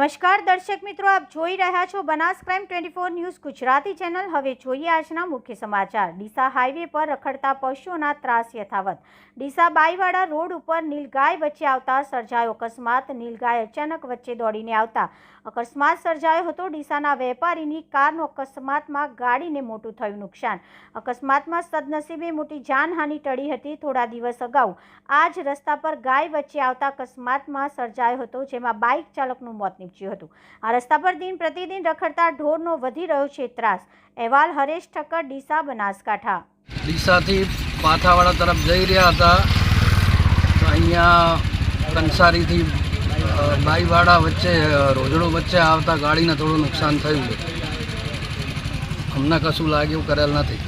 નમસ્કાર દર્શક મિત્રો, આપ જોઈ રહ્યા છો Banas crime 24 news Gujarati channel. હવે જોઈએ આજના મુખ્ય સમાચાર। ડીસા હાઈવે પર રખડતા પશુઓના ત્રાસ યથાવત। ડીસા બાઈવાડા રોડ ઉપર નીલગાય વચ્ચે આવતા સર્જાયો અકસ્માત। નીલગાય અચાનક વચ્ચે દોડીને આવતા અકસ્માત સર્જાયો હતો। ડીસાના વેપારીની કારનો અકસ્માતમાં ગાડીને મોટું થયું નુકસાન। અકસ્માતમાં સદનસીબે મોટી જાનહાનિ ટળી હતી। થોડા દિવસ અગાઉ આ જ રસ્તા પર ગાય વચ્ચે આવતા અકસ્માતમાં સર્જાયો હતો, જેમાં બાઇક ચાલકનું મોત નીપજ્યું હતું। આ રસ્તા પર દિન પ્રતિદિન રખડતા ઢોરનો વધી રહ્યો છે ત્રાસ। અહેવાલ હરેશ ઠક્કર, ડીસા, બનાસકાંઠા। ડીસાથી પાથાવાડા તરફ જઈ રહ્યા હતા તો અહીંયા કંસારીથી બાઈવાડા વચ્ચે રોજડો વચ્ચે આવતા ગાડીને થોડું નુકસાન થયું। અમને કશું લાગ્યું કરેલ નથી।